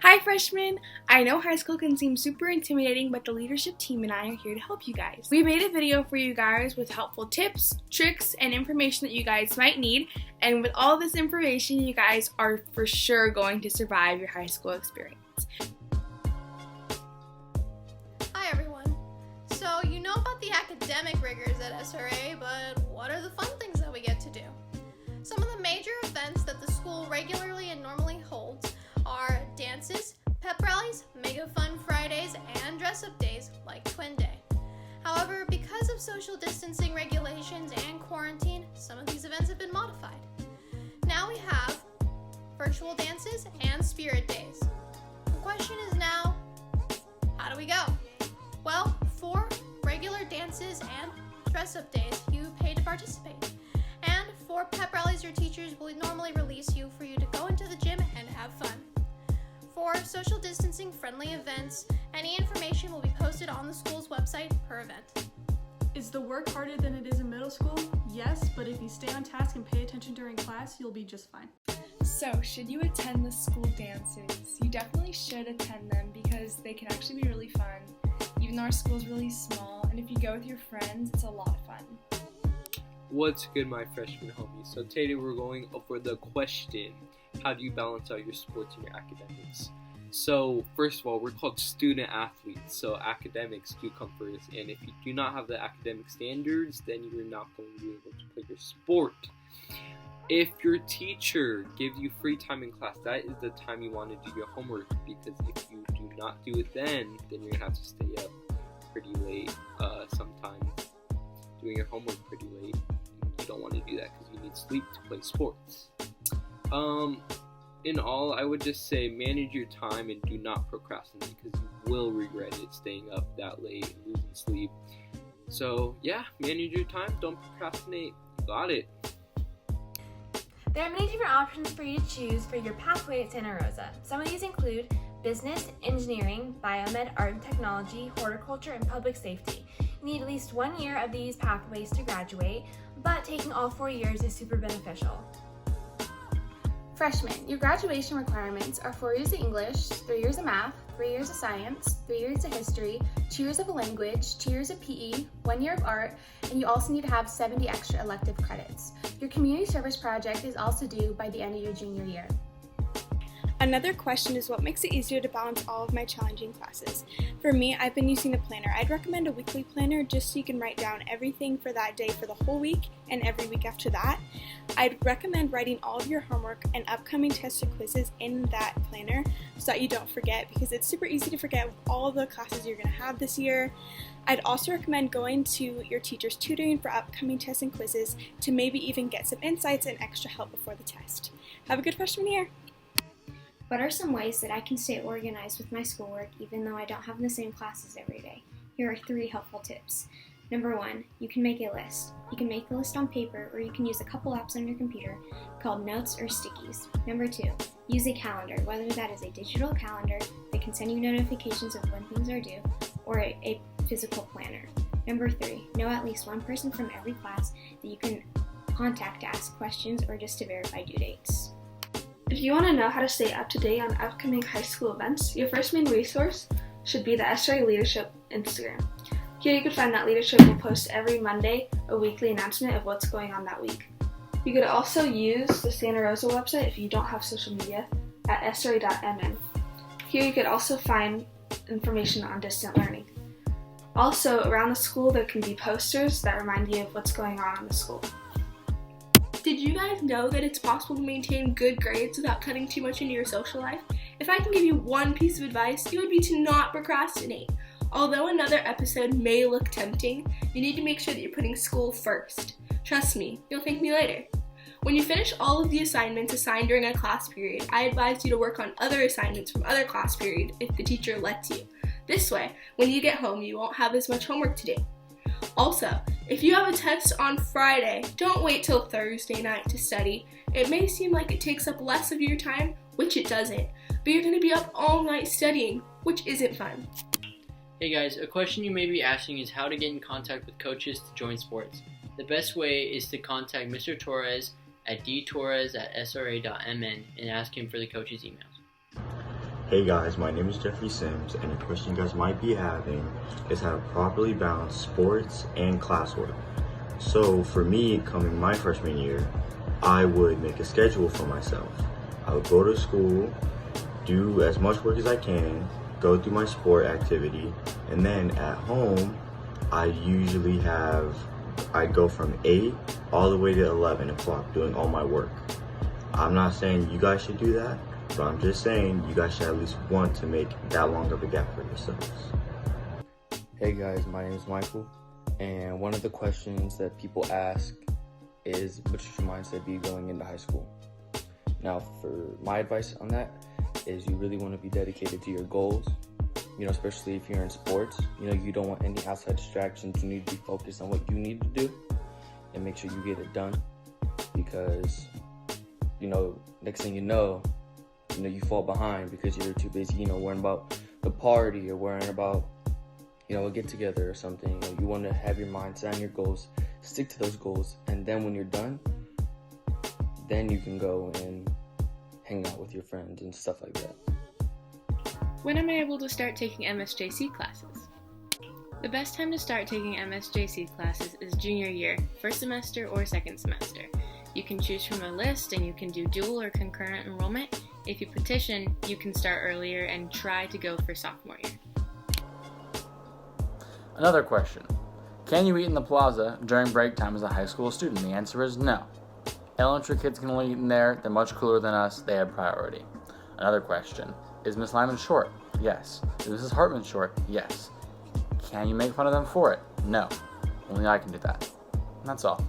Hi freshmen! I know high school can seem super intimidating, but the leadership team and I are here to help you guys. We made a video for you guys with helpful tips, tricks, and information that you guys might need, and with all this information, you guys are for sure going to survive your high school experience. Hi everyone! So you know about the academic rigors at SRA, but what are the fun things that we get to do? Some of the major events that the school regularly and normally holds are dances, pep rallies, mega fun Fridays, and dress-up days like Twin Day. However, because of social distancing regulations and quarantine, some of these events have been modified. Now we have virtual dances and spirit days. The question is now, how do we go? Well, for regular dances and dress-up days, you pay to participate. And for pep rallies, your teachers will normally release you for you to go into the gym and have fun. For social distancing friendly events, any information will be posted on the school's website per event. Is the work harder than it is in middle school? Yes, but if you stay on task and pay attention during class, you'll be just fine. So, should you attend the school dances? You definitely should attend them because they can actually be really fun, even though our school is really small, and if you go with your friends, it's a lot of fun. What's good, my freshman homies? So today we're going over the question, how do you balance out your sports and your academics? So first of all, we're called student athletes, so academics do come first, and if you do not have the academic standards, then you're not going to be able to play your sport. If your teacher gives you free time in class, that is the time you want to do your homework, because if you do not do it then you're going to have to stay up pretty late, sometimes doing your homework pretty late. You don't want to do that because you need sleep to play sports. In all, I would just say manage your time and do not procrastinate because you will regret it staying up that late and losing sleep. So yeah, manage your time, don't procrastinate. You got it. There are many different options for you to choose for your pathway at Santa Rosa. Some of these include business, engineering, biomed, art and technology, horticulture, and public safety. You need at least 1 year of these pathways to graduate, but taking all 4 years is super beneficial. Freshmen, your graduation requirements are 4 years of English, 3 years of math, 3 years of science, 3 years of history, 2 years of a language, 2 years of PE, 1 year of art, and you also need to have 70 extra elective credits. Your community service project is also due by the end of your junior year. Another question is what makes it easier to balance all of my challenging classes. For me, I've been using the planner. I'd recommend a weekly planner just so you can write down everything for that day for the whole week and every week after that. I'd recommend writing all of your homework and upcoming tests or quizzes in that planner so that you don't forget, because it's super easy to forget with all the classes you're going to have this year. I'd also recommend going to your teacher's tutoring for upcoming tests and quizzes to maybe even get some insights and extra help before the test. Have a good freshman year! What are some ways that I can stay organized with my schoolwork even though I don't have the same classes every day? Here are 3 helpful tips. Number 1, you can make a list. You can make the list on paper, or you can use a couple apps on your computer called Notes or Stickies. Number 2, use a calendar, whether that is a digital calendar that can send you notifications of when things are due, or a physical planner. Number 3, know at least one person from every class that you can contact to ask questions or just to verify due dates. If you want to know how to stay up to date on upcoming high school events, your first main resource should be the SRA Leadership Instagram. Here you can find that leadership will post every Monday a weekly announcement of what's going on that week. You could also use the Santa Rosa website if you don't have social media at sra.mn. Here you could also find information on distant learning. Also, around the school there can be posters that remind you of what's going on in the school. Did you guys know that it's possible to maintain good grades without cutting too much into your social life? If I can give you one piece of advice, it would be to not procrastinate. Although another episode may look tempting, you need to make sure that you're putting school first. Trust me, you'll thank me later. When you finish all of the assignments assigned during a class period, I advise you to work on other assignments from other class periods if the teacher lets you. This way, when you get home, you won't have as much homework to do. Also, if you have a test on Friday, don't wait till Thursday night to study. It may seem like it takes up less of your time, which it doesn't, but you're going to be up all night studying, which isn't fun. Hey guys, a question you may be asking is how to get in contact with coaches to join sports. The best way is to contact Mr. Torres at dtorres@sra.mn and ask him for the coach's emails. Hey guys, my name is Jeffrey Sims, and the question you guys might be having is how to properly balance sports and classwork. So for me, coming my freshman year, I would make a schedule for myself. I would go to school, do as much work as I can, go through my sport activity, and then at home, I'd go from 8 all the way to 11 o'clock doing all my work. I'm not saying you guys should do that, but I'm just saying you guys should at least want to make that long of a gap for yourselves. Hey guys, my name is Michael, and one of the questions that people ask is, what should your mindset be going into high school? Now, for my advice on that is you really want to be dedicated to your goals, especially if you're in sports. You don't want any outside distractions. You need to be focused on what you need to do and make sure you get it done, because, next thing you know, you fall behind because you're too busy, worrying about the party or worrying about, a get-together or something. You want to have your mind set on your goals, stick to those goals, and then when you're done, then you can go and hang out with your friends and stuff like that. When am I able to start taking MSJC classes? The best time to start taking MSJC classes is junior year, first semester or second semester. You can choose from a list and you can do dual or concurrent enrollment. If you petition, you can start earlier and try to go for sophomore year. Another question. Can you eat in the plaza during break time as a high school student? The answer is no. Elementary kids can only eat in there. They're much cooler than us. They have priority. Another question. Is Miss Lyman short? Yes. Is Mrs. Hartman short? Yes. Can you make fun of them for it? No. Only I can do that. And that's all.